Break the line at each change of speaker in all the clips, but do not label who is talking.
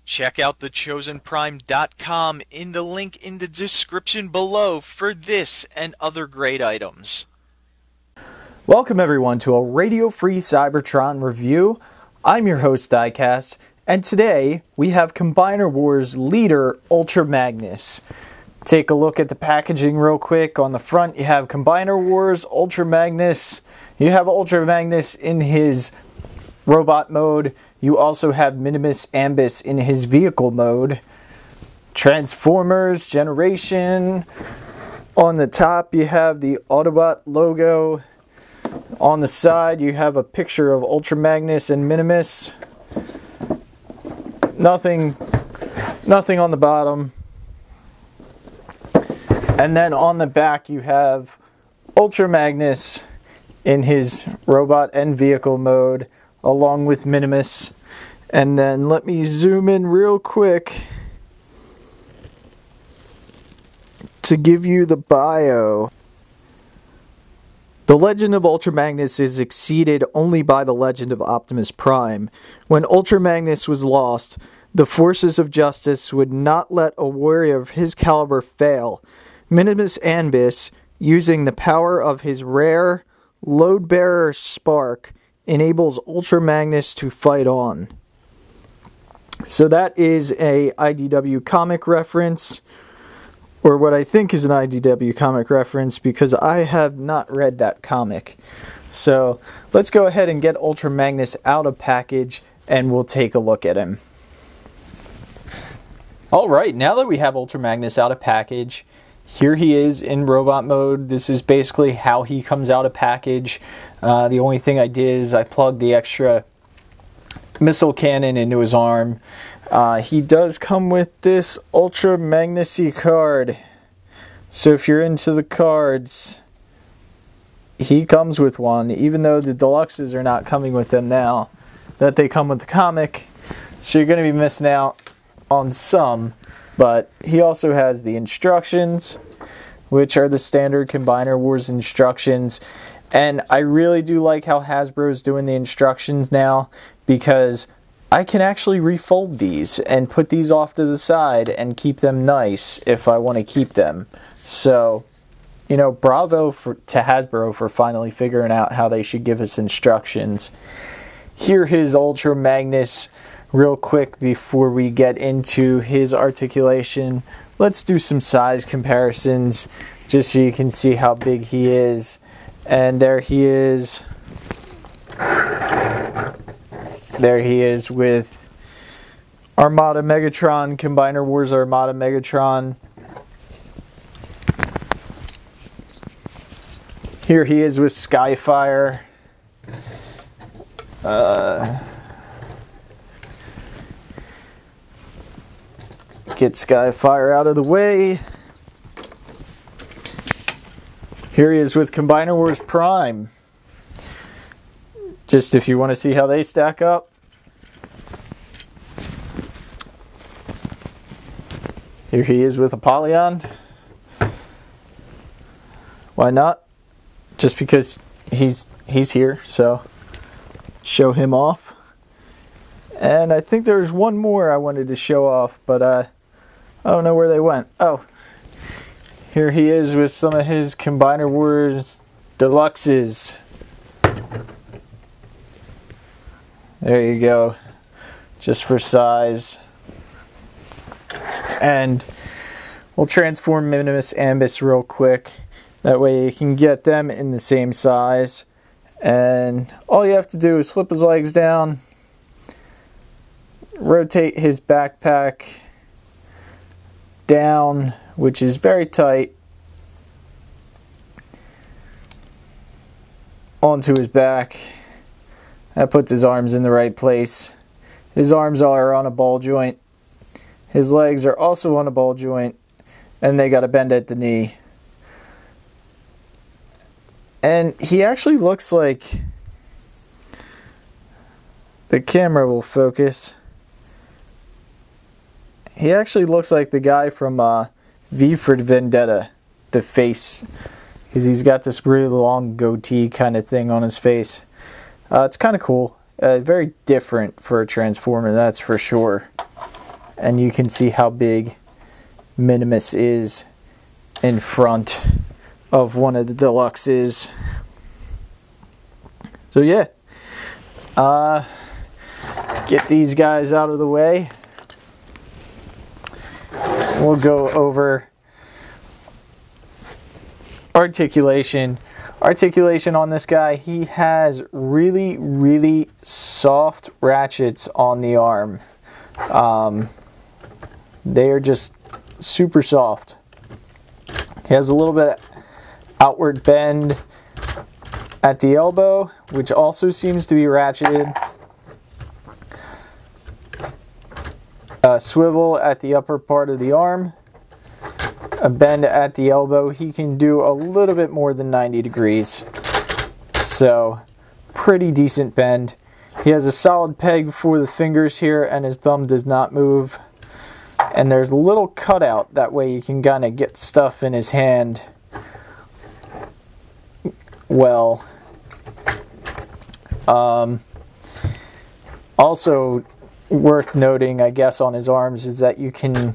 Check out thechosenprime.com in the link in the description below for this and other great items.
Welcome everyone to a radio-free Cybertron review. I'm your host Diecast, and today we have Combiner Wars leader Ultra Magnus. Take a look at the packaging real quick. On the front you have Combiner Wars Ultra Magnus. You have Ultra Magnus in his robot mode. You also have Minimus Ambus in his vehicle mode. Transformers Generation. On the top you have the Autobot logo. On the side you have a picture of Ultra Magnus and Minimus. Nothing on the bottom. And then on the back you have Ultra Magnus in his robot and vehicle mode, along with Minimus. And then let me zoom in real quick to give you the bio. The legend of Ultra Magnus is exceeded only by the legend of Optimus Prime. When Ultra Magnus was lost, the forces of justice would not let a warrior of his caliber fail. Minimus Ambus, using the power of his rare load-bearer spark, enables Ultra Magnus to fight on. So that is a IDW comic reference, or what I think is an IDW comic reference, because I have not read that comic. So let's go ahead and get Ultra Magnus out of package and we'll take a look at him. Alright, now that we have Ultra Magnus out of package, here he is in robot mode. This is basically how he comes out of package. The only thing I did is I plugged the extra missile cannon into his arm. He does come with this Ultra Magnus-y card. So if you're into the cards, he comes with one, even though the deluxes are not coming with them now that they come with the comic. So you're going to be missing out on some. But he also has the instructions, which are the standard Combiner Wars instructions. And I really do like how Hasbro's doing the instructions now, because I can actually refold these and put these off to the side and keep them nice if I want to keep them. So, you know, bravo to Hasbro for finally figuring out how they should give us instructions. Here is Ultra Magnus. Real quick before we get into his articulation, let's do some size comparisons just so you can see how big he is. And there he is. There he is with Armada Megatron, Combiner Wars Armada Megatron. Here he is with Skyfire. Get Skyfire out of the way. Here he is with Combiner Wars Prime. Just if you want to see how they stack up. Here he is with Apollyon. Why not? Just because he's here, so show him off. And I think there's one more I wanted to show off, but I don't know where they went. Oh, here he is with some of his Combiner Wars Deluxes. There you go. Just for size. And we'll transform Minimus Ambus real quick. That way you can get them in the same size. And all you have to do is flip his legs down, rotate his backpack down, which is very tight, onto his back. That puts his arms in the right place. His arms are on a ball joint. His legs are also on a ball joint, and they got to bend at the knee. And he actually looks like, the camera will focus, he actually looks like the guy from V for Vendetta, the face, because he's got this really long goatee kind of thing on his face. It's kind of cool. Very different for a Transformer, that's for sure. and you can see how big Minimus is in front of one of the deluxes. So yeah, get these guys out of the way. We'll go over articulation. Articulation on this guy, he has really, really soft ratchets on the arm. They are just super soft. He has a little bit of outward bend at the elbow, which also seems to be ratcheted. A swivel at the upper part of the arm. A bend at the elbow. He can do a little bit more than 90 degrees. So, pretty decent bend. He has a solid peg for the fingers here, and his thumb does not move. And there's a little cutout, that way you can kind of get stuff in his hand well. Also worth noting, I guess, on his arms is that you can,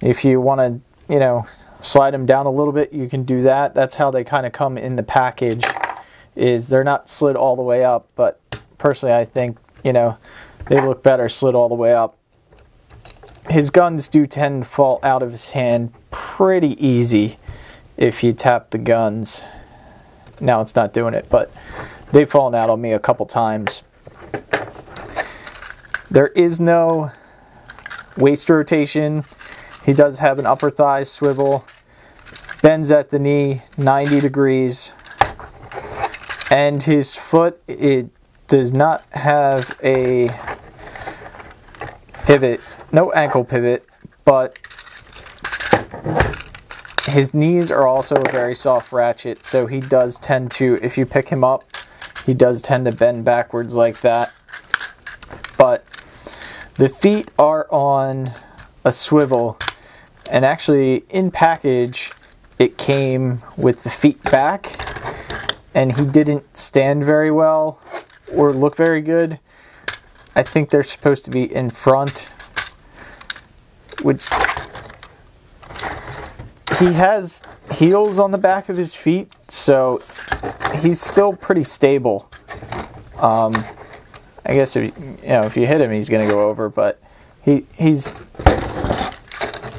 if you want to, you know, slide them down a little bit, you can do that. That's how they kind of come in the package, is they're not slid all the way up, but personally I think, you know, they look better slid all the way up. His guns do tend to fall out of his hand pretty easy if you tap the guns. Now it's not doing it, but they've fallen out on me a couple times. There is no waist rotation. He does have an upper thigh swivel, bends at the knee 90 degrees, and his foot, it does not have a pivot, no ankle pivot, but his knees are also a very soft ratchet, so he does tend to, if you pick him up, he does tend to bend backwards like that. But the feet are on a swivel, and actually in package it came with the feet back, and he didn't stand very well or look very good. I think they're supposed to be in front, which he has heels on the back of his feet, so he's still pretty stable. I guess if you hit him, he's going to go over, but he's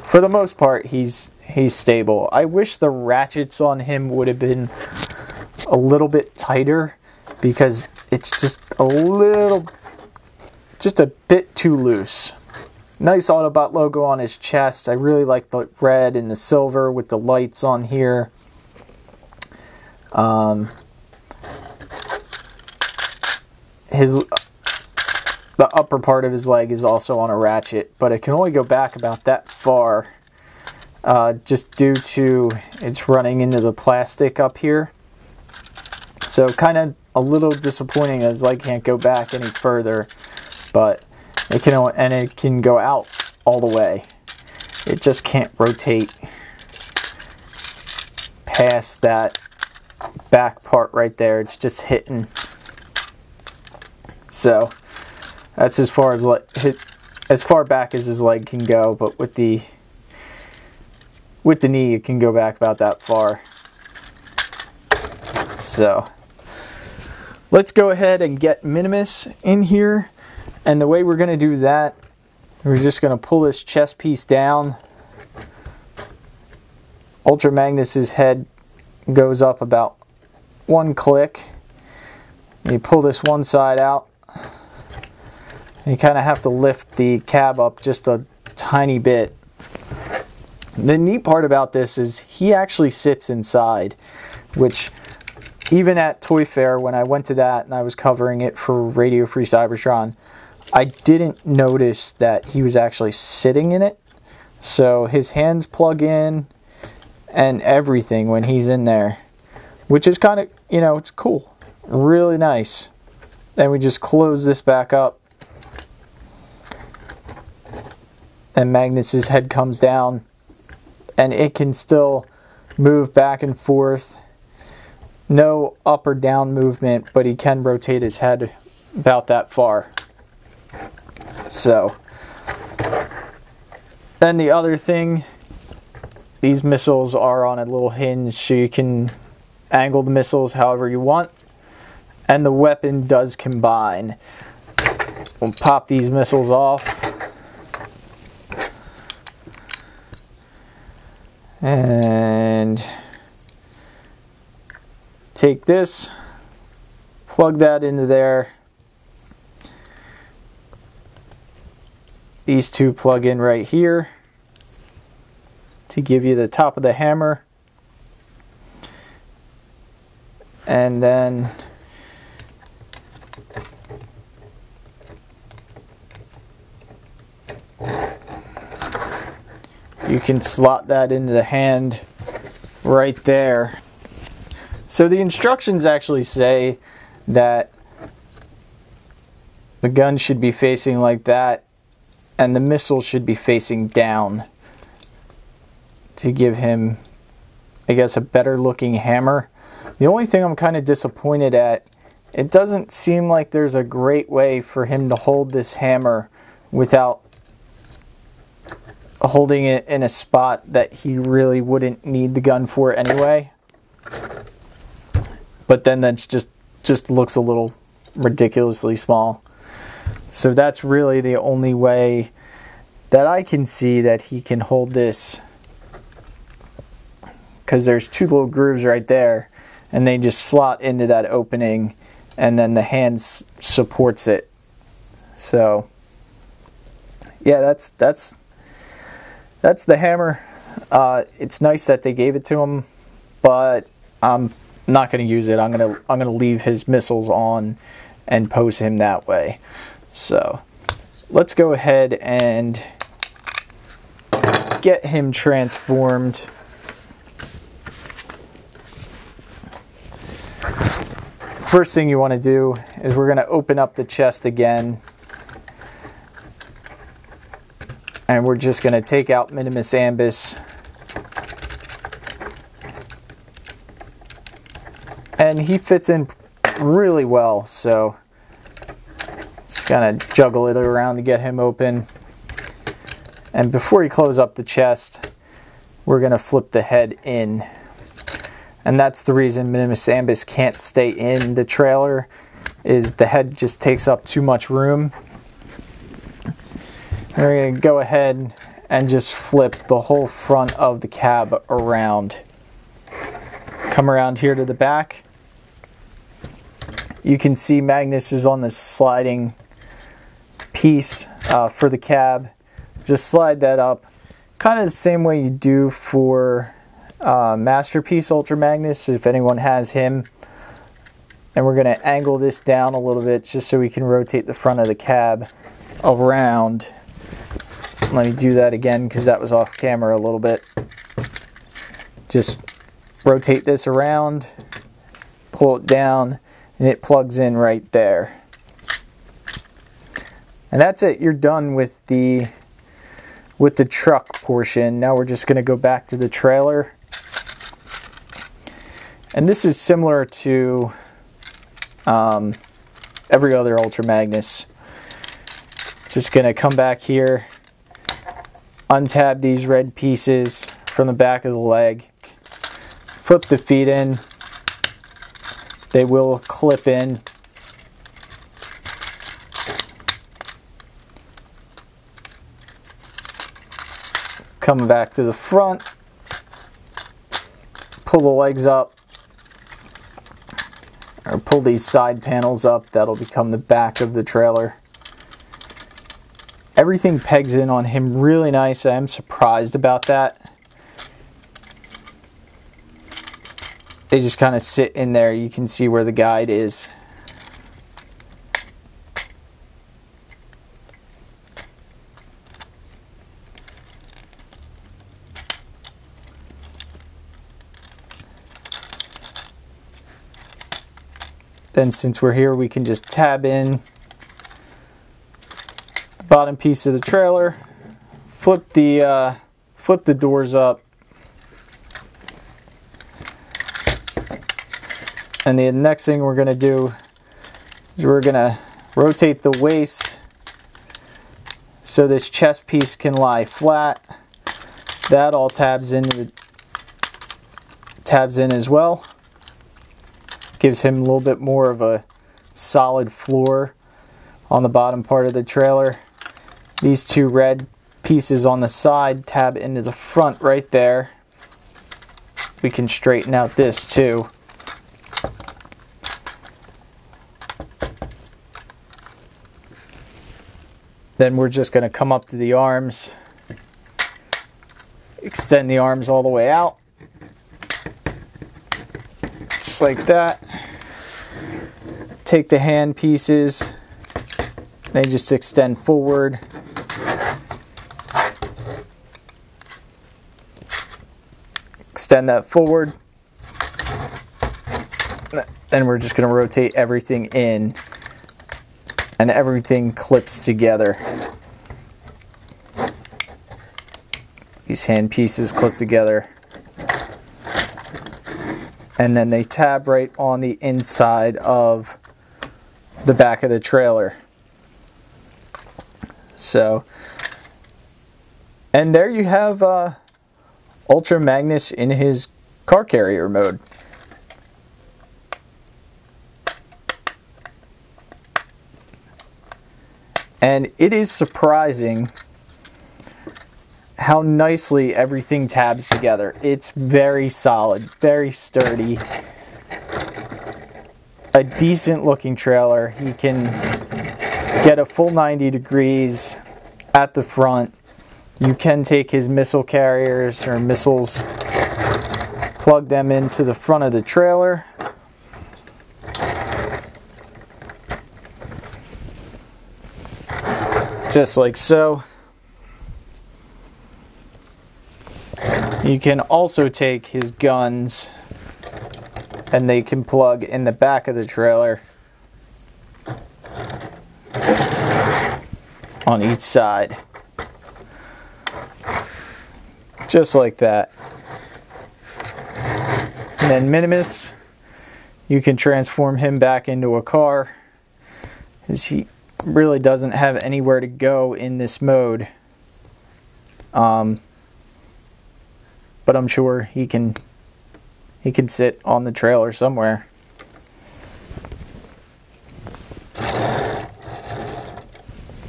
for the most part he's stable. I wish the ratchets on him would have been a little bit tighter, because it's just a bit too loose. Nice Autobot logo on his chest. I really like the red and the silver with the lights on here. The upper part of his leg is also on a ratchet, but it can only go back about that far, just due to it's running into the plastic up here. So kind of a little disappointing that his leg can't go back any further, but it can go out all the way. It just can't rotate past that back part right there. It's just hitting. So that's as far back as his leg can go, but with the knee it can go back about that far. So let's go ahead and get Minimus in here. And the way we're going to do that, we're just going to pull this chest piece down. Ultra Magnus's head goes up about one click. You pull this one side out. You kind of have to lift the cab up just a tiny bit. The neat part about this is he actually sits inside, which even at Toy Fair, when I went to that and I was covering it for Radio Free Cybertron, I didn't notice that he was actually sitting in it. So his hands plug in and everything when he's in there, which is kind of, it's cool. Really nice. Then we just close this back up, and Magnus's head comes down, and it can still move back and forth. No up or down movement, but he can rotate his head about that far. So Then the other thing, these missiles are on a little hinge so you can angle the missiles however you want. And the weapon does combine. We'll pop these missiles off. And take this, plug that into there. These two plug in right here to give you the top of the hammer. And then you can slot that into the hand right there. So the instructions actually say that the gun should be facing like that and the missile should be facing down to give him, I guess, a better looking hammer. The only thing I'm kind of disappointed at, it doesn't seem like there's a great way for him to hold this hammer without holding it in a spot that he really wouldn't need the gun for anyway. But then that's just looks a little ridiculously small. So that's really the only way that I can see that he can hold this, because there's two little grooves right there and they just slot into that opening and then the hand supports it. So yeah, that's the hammer. It's nice that they gave it to him, but I'm not going to use it. I'm gonna leave his missiles on and pose him that way. So let's go ahead and get him transformed. First thing you want to do is we're going to open up the chest again. And we're just going to take out Minimus Ambus. And he fits in really well, so just kind of juggle it around to get him open. And before you close up the chest, we're going to flip the head in. And that's the reason Minimus Ambus can't stay in the trailer, is the head just takes up too much room. We're going to go ahead and just flip the whole front of the cab around. Come around here to the back. You can see Magnus is on this sliding piece for the cab. Just slide that up, kind of the same way you do for Masterpiece Ultra Magnus, if anyone has him. And we're going to angle this down a little bit just so we can rotate the front of the cab around. Let me do that again because that was off camera a little bit. Just rotate this around, pull it down, and it plugs in right there. And that's it. You're done with the truck portion. Now we're just going to go back to the trailer. And this is similar to every other Ultra Magnus. Just going to come back here, untab these red pieces from the back of the leg, flip the feet in. They will clip in. Come back to the front, pull the legs up, or pull these side panels up. That'll become the back of the trailer. Everything pegs in on him really nice. I am surprised about that. They just kind of sit in there. You can see where the guide is. Then since we're here, we can just tab in the bottom piece of the trailer, flip the doors up, and the next thing we're going to do is we're going to rotate the waist so this chest piece can lie flat. That all tabs in as well. Gives him a little bit more of a solid floor on the bottom part of the trailer. These two red pieces on the side tab into the front right there. We can straighten out this too. Then we're just going to come up to the arms, extend the arms all the way out, just like that. Take the hand pieces, they just extend forward. Extend that forward. Then we're just going to rotate everything in, and everything clips together. These hand pieces clip together. And then they tab right on the inside of the back of the trailer. So, and there you have Ultra Magnus in his car carrier mode. And it is surprising how nicely everything tabs together. It's very solid, very sturdy. A decent looking trailer. He can get a full 90 degrees at the front. You can take his missile carriers or missiles, plug them into the front of the trailer. Just like so. You can also take his guns and they can plug in the back of the trailer on each side. Just like that. And then Minimus, you can transform him back into a car, as he really doesn't have anywhere to go in this mode. But I'm sure he can sit on the trailer somewhere.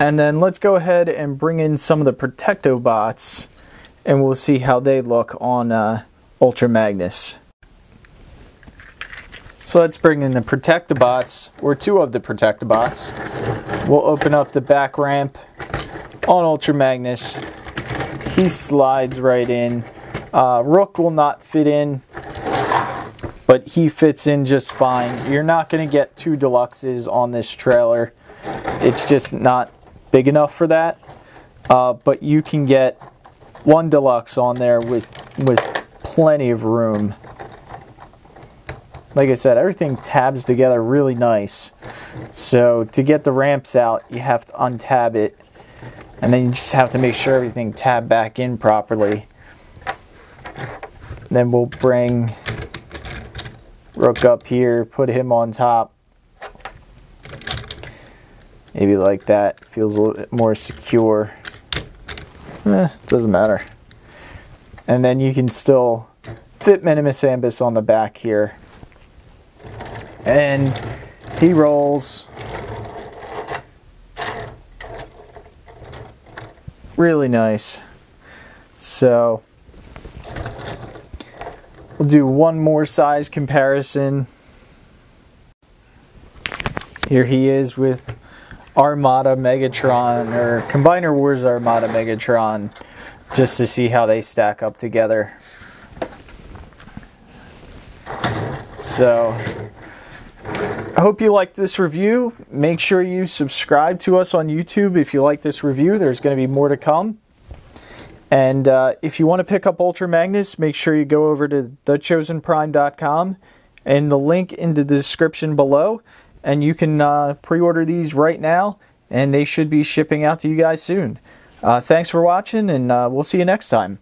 And then let's go ahead and bring in some of the Protectobots, and we'll see how they look on Ultra Magnus. So let's bring in the Protectobots, or two of the Protectobots. We'll open up the back ramp on Ultra Magnus. He slides right in. Rook will not fit in, but he fits in just fine. You're not going to get two deluxes on this trailer. It's just not big enough for that. But you can get one deluxe on there with plenty of room. Like I said, everything tabs together really nice. So to get the ramps out, you have to untab it, and then you just have to make sure everything tabbed back in properly. Then we'll bring Rook up here, put him on top. Maybe like that. Feels a little bit more secure. Doesn't matter. And then you can still fit Minimus Ambus on the back here. And he rolls really nice. So we'll do one more size comparison. Here he is with Armada Megatron, or Combiner Wars Armada Megatron, just to see how they stack up together. So I hope you liked this review. Make sure you subscribe to us on YouTube if you like this review. There's going to be more to come. And if you want to pick up Ultra Magnus, make sure you go over to thechosenprime.com and the link in the description below. And you can pre-order these right now, and they should be shipping out to you guys soon. Thanks for watching, and we'll see you next time.